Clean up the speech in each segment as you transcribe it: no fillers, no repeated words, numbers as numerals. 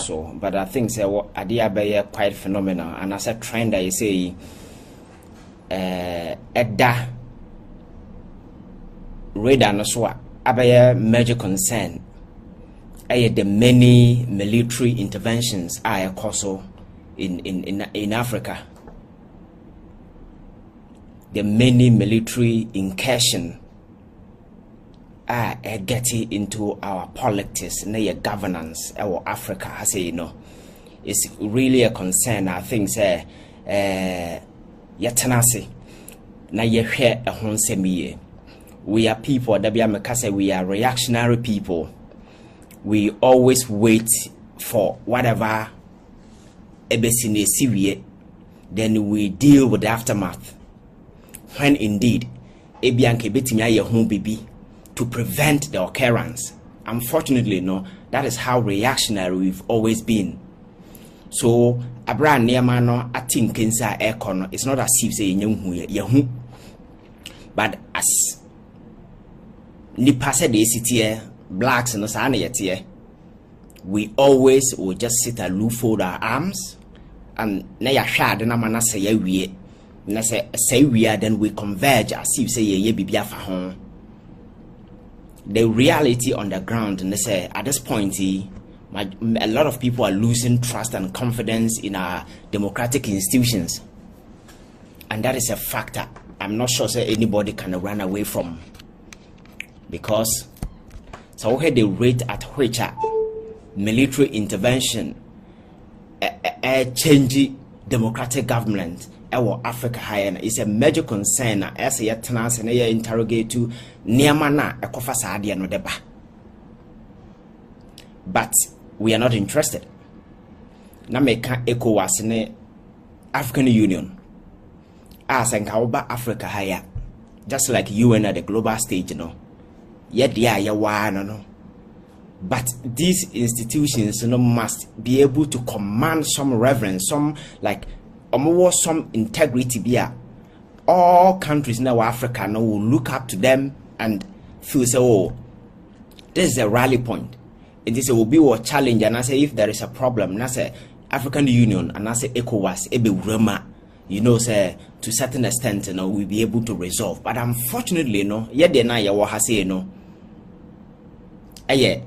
also, but I think so idea be quite phenomenal, and as a trend I say edda radar no so abaya major concern the many military interventions are also in Africa. The many military incursion are getting into our politics and your governance, our Africa, I say, it's really a concern. I think say yatanasi na yehwe ehonsemiye. We are people that we are reactionary people. We always wait for whatever ebesine siwie, then we deal with the aftermath. When indeed ebianke betimi aye ho bibi to prevent the occurrence. Unfortunately, that is how reactionary we've always been. So abra neema no atinkensa econo, it's not as if say yehu, but as nipa said the blacks and us, we always will just sit aloof, fold our arms, and na ya shade na mana say we na say we are, then we converge as if say ye bibia fa ho. The reality on the ground, and they say at this point a lot of people are losing trust and confidence in our democratic institutions, and that is a factor I'm not sure say anybody can run away from, because so we had the rate at which military intervention change democratic government our Africa higher is a major concern as a yetana and interrogate to neamana a kofasadia no deba. But we are not interested. Na meka ECOWAS ne African Union as en kaoba Africa higher, just like UN at the global stage, yet no. But these institutions must be able to command some reverence, some like some integrity. All countries in Africa now will look up to them and feel say, oh, this is a rally point. And this will be a challenge. And I say, if there is a problem, and I say African Union and I say ECOWAS, say to a certain extent, we'll be able to resolve. But unfortunately, yet they na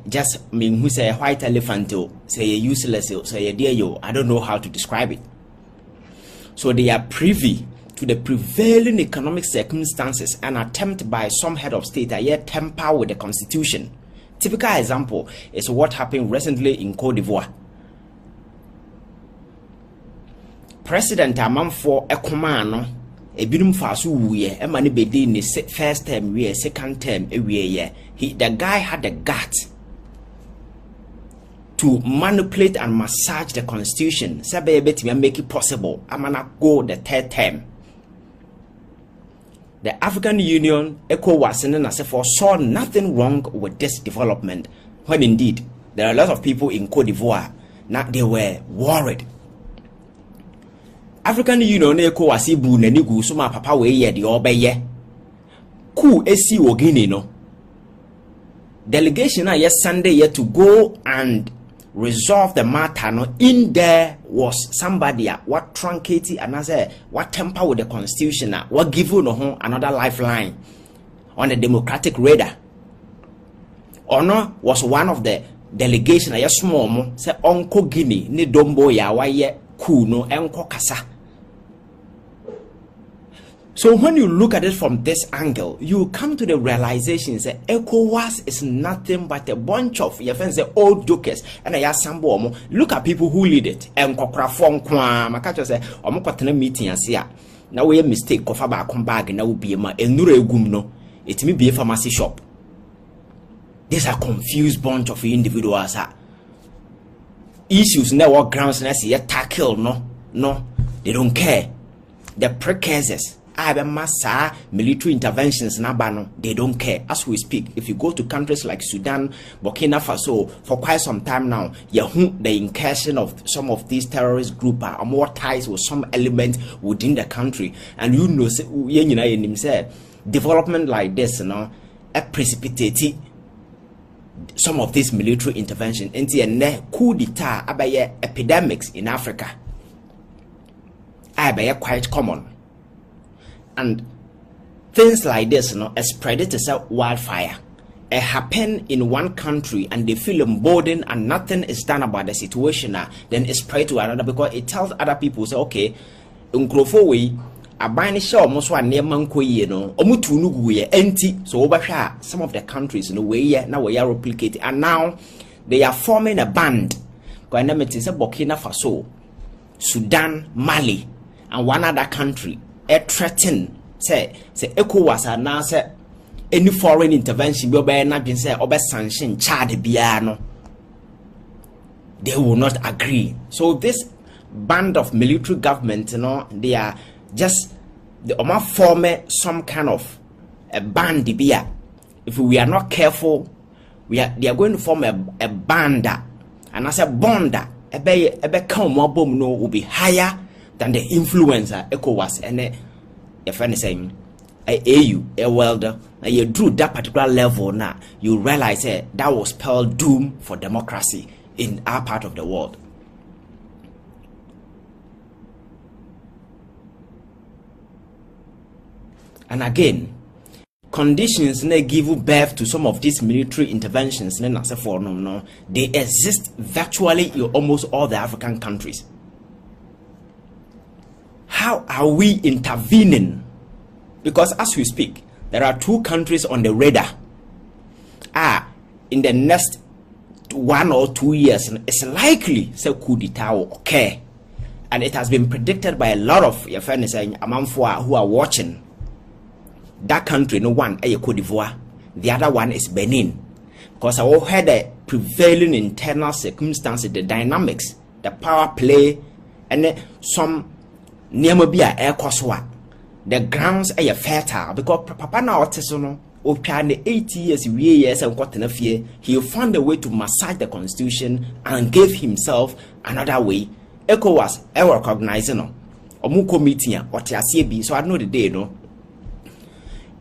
just mean who say a white elephant, say a useless, say a dear I don't know how to describe it. So they are privy to the prevailing economic circumstances and attempt by some head of state to tamper with the constitution. Typical example is what happened recently in Cote d'Ivoire. President Amanfo Ekomano ebinum faso wuye e mane bedi ni first term we second term the guy had the guts to manipulate and massage the constitution sabe betimi make it possible amana go the third term. The African Union ECOWAS and saw nothing wrong with this development, when indeed there are a lot of people in Cote d'Ivoire now they were worried. African Union ECOWAS ibu na nigu suma papa we ye de obeye coup esi ogini no delegation a yes Sunday yet to go and resolve the matter. No, in there was somebody what truncate and say what temper with the constitution, what give you no another lifeline on the democratic radar. Ono was one of the delegation a yes small mo say onko Guinea ni dombo ya wa ye coup no enko kasa. So when you look at it from this angle, you come to the realization that ECOWAS is nothing but a bunch of your friends, the old jokers, and I ask some more. Look at people who lead it. And Kokrafon Kwa, Makacho say, Omokotana meeting and see. Now we a mistake, Kofaba come back, and now will be a Nure Gumno. It may be a pharmacy shop. These are confused bunch of individuals. Issues now grounds and see tackle. No, they don't care. The precursors. Massa military interventions nabano, they don't care. As we speak, if you go to countries like Sudan, Burkina Faso, for quite some time now, the incursion of some of these terrorist groups are more ties with some element within the country. And development like this, a precipitated some of this military intervention into a coup d'etat abaye epidemics in Africa. Abaye quite common. And things like this, spread it as a wildfire. It happen in one country and they feel emboldened and nothing is done about the situation, then it spread to another because it tells other people, say, okay, unkrofo way, abani sha almost one near manko ye no, omutunu guye empty. So over some of the countries way now we are replicating, and now they are forming a band. Burkina Faso, Sudan, Mali, and one other country. Threaten say ECOWAS and now say any foreign intervention be not been say obe sanction Chad biano. They will not agree. So this band of military government, they are just the form some kind of a band bia. If we are not careful, they are going to form a band, and as a bond, ebe come bomb no will be higher than the influencer ECOWAS and if anything AU a welder. Now you drew that particular level now, you realize that was spelled doom for democracy in our part of the world. And again, conditions may give birth to some of these military interventions. They exist virtually in almost all the African countries. How are we intervening? Because as we speak, there are two countries on the radar. In the next 1 or 2 years, it's likely say coup d'etat will occur. And it has been predicted by a lot of your friends who are watching. That country, one is Cote d'Ivoire, the other one is Benin. Because I all had the prevailing internal circumstances, the dynamics, the power play, and some Niamobia air Koswa. The grounds are fertile because Papa now Tesono, the 80 years and got enough year, he found a way to massage the constitution and gave himself another way. ECOWAS, I recognize Omuko meeting or TACB, so I know the day,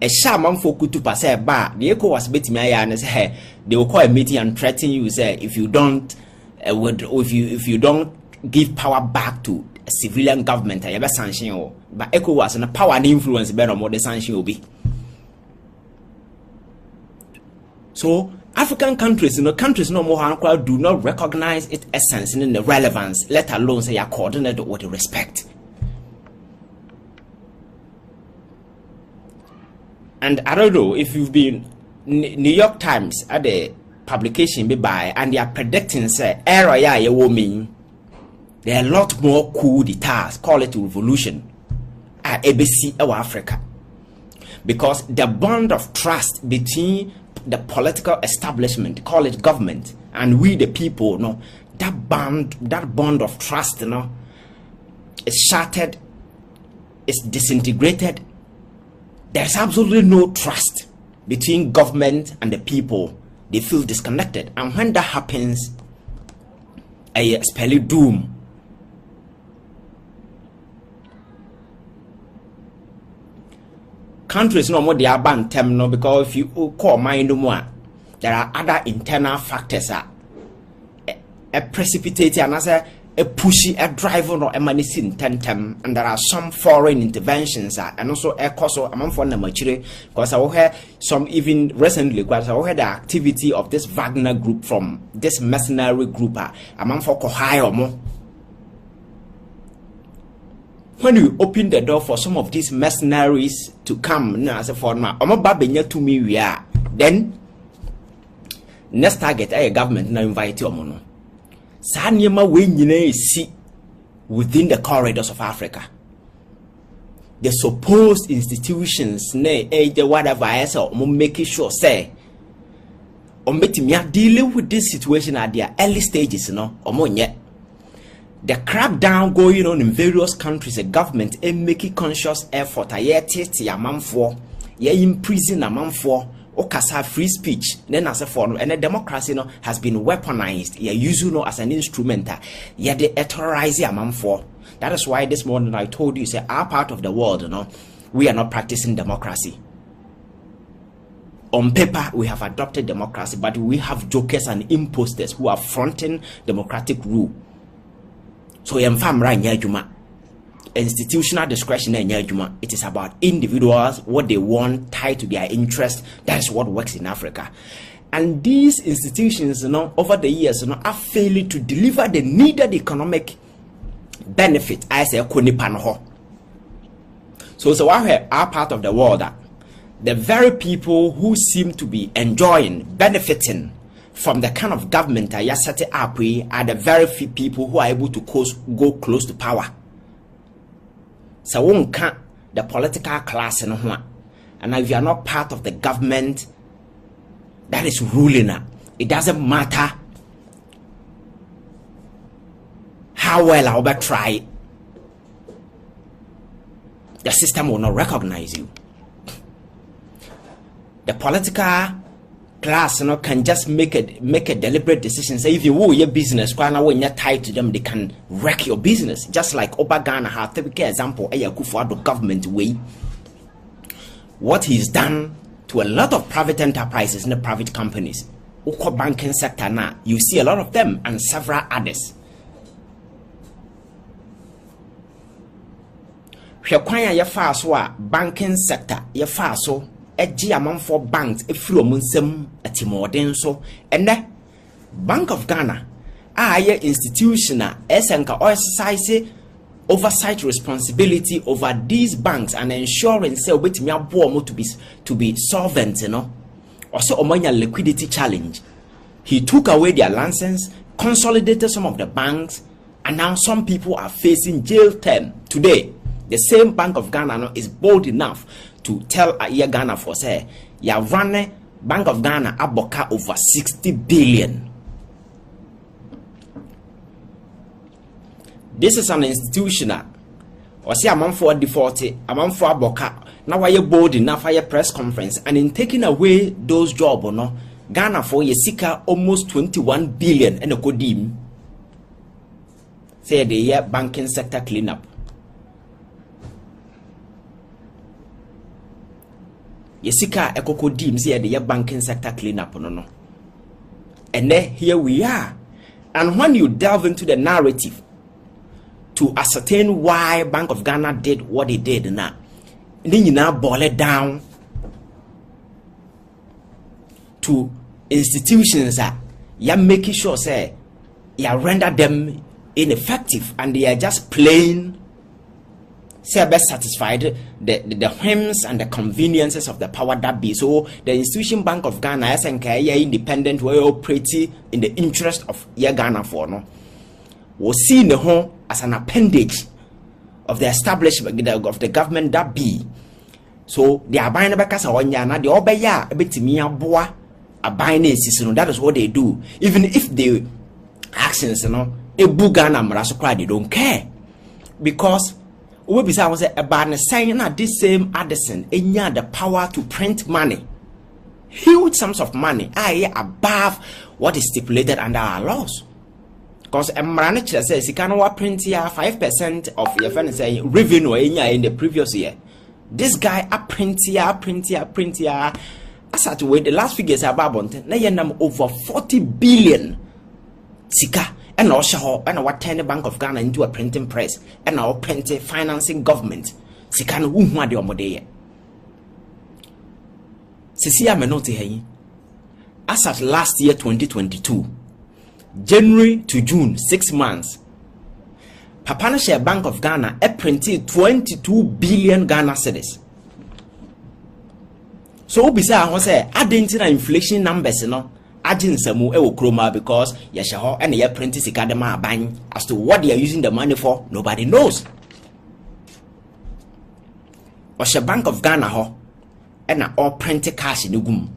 a shaman for to pass a bar, the ECOWAS bet me and say they will call a meeting and threaten you, say if you don't if you don't give power back to a civilian government, I ever sanction but ECOWAS and power and influence better more the sanction will be. So African countries, countries no more do not recognize its essence and the relevance, let alone say coordinated with respect. And I don't know if you've been New York Times at the publication by and they are predicting say era mean there are a lot more coup d'etats, call it revolution at ABC or Africa. Because the bond of trust between the political establishment, call it government, and we the people, that bond of trust, is shattered, is disintegrated. There's absolutely no trust between government and the people. They feel disconnected, and when that happens, I spell it doom. Countries no more they are banned term because if you call mind more, there are other internal factors a precipitate and as a pushy a driver no emanation tentem, and there are some foreign interventions and also a cost among for the mature because I heard some even recently because I heard the activity of this Wagner group from this mercenary group among for Kohio more. When you open the door for some of these mercenaries to come, as a former, to me we are. Then next target, a government now invite you mono. Sanyama we see within the corridors of Africa. The supposed institutions, whatever else, making sure say, dealing with this situation at their early stages, yet. The crackdown going on in various countries, the government is making conscious effort. A man for, imprison a man for, okasa free speech. Then as a form, and the democracy has been weaponized. Used as an instrument. They terrorize a man for. That is why this morning I told you, say our part of the world, we are not practicing democracy. on paper we have adopted democracy, but we have jokers and imposters who are fronting democratic rule. So institutional discretion, it is about individuals, what they want, tied to their interest. That is what works in Africa. And these institutions, over the years, are failing to deliver the needed economic benefit. I say, so our part of the world, that the very people who seem to be enjoying, benefiting from the kind of government that you set up are the very few people who are able to go close to power. So we can't the political class and if you are not part of the government that is ruling, it doesn't matter how well I will try, the system will not recognize you. The political class can just make a deliberate decision. Say if you will your business, when you're tied to them, they can wreck your business. Just like Obagana had typical example, Kufuor government way. What he's done to a lot of private enterprises and the private companies, banking sector now, you see a lot of them and several others. Banking sector, so among for banks from Timor so and the Bank of Ghana institutional exercise oversight responsibility over these banks and ensuring to be solvent, also a liquidity challenge. He took away their license, consolidated some of the banks, and now some people are facing jail term today. The same Bank of Ghana is bold enough to tell Ghana for say, ya run Bank of Ghana aboka over 60 billion. This is an institutional. Or say among for defaulty, among for aboka. Now why you bold enough for your press conference and in taking away those jobs, Ghana for ye sika almost 21 billion and a kodim. Say the year banking sector cleanup. Yesika ekoko dim say the banking sector cleanup no. And then here we are. And when you delve into the narrative to ascertain why Bank of Ghana did what it did now, then you now boil it down to institutions that you're making sure say you render them ineffective and they are just plain say best satisfied the whims and the conveniences of the power that be. So the institution Bank of Ghana SNK independent way operating in the interest of Ghana for no was seen the home as an appendage of the establishment of the government that be. So they are buying back as a one year now the obeya a bit me boa a buying system. That is what they do. Even if the actions a Ghana Marasukra, they don't care because we be say about saying that this same Addison the power to print money, huge sums of money, above what is stipulated under our laws. Because a manager says you cannot print here 5% of your revenue in the previous year. This guy print here. As at the last figures are about over 40 billion sika. And also, and what turn the Bank of Ghana into a printing press, and our printing financing government. Sikan umwa de omode. Sisia menoti hei. As at last year 2022, January to June, 6 months, Papana Share Bank of Ghana printed 22 billion Ghana cedis. So ubisa I say adding to the inflation numbers, Ajin Samu Ewo because Yashaho and the apprentice academy buying as to what they are using the money for, nobody knows. Osha Bank of Ghana ho and all printed cash in Ugum.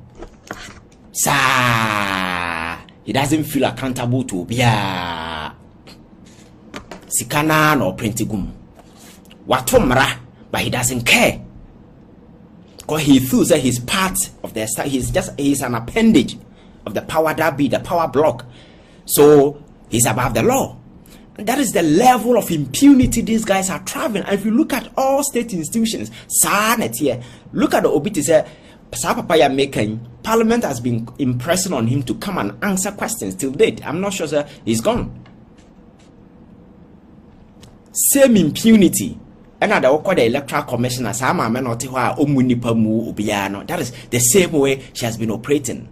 Sa he doesn't feel accountable to Bia Sikana or Printigum. Watomra, but he doesn't care. Because he feels that he's part of the he's an appendage of the power that be the power block. So he's above the law. And that is the level of impunity these guys are traveling. And if you look at all state institutions, here, look at the obit say Papa ya making, Parliament has been impressing on him to come and answer questions till date. I'm not sure, sir, he's gone. Same impunity. And I don't call the electoral commissioner. That is the same way she has been operating.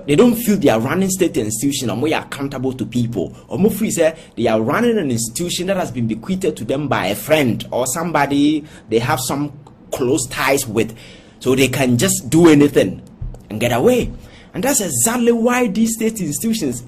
They don't feel they are running state institution and we are accountable to people. Or more free say they are running an institution that has been bequeathed to them by a friend or somebody they have some close ties with. So they can just do anything and get away. And that's exactly why these state institutions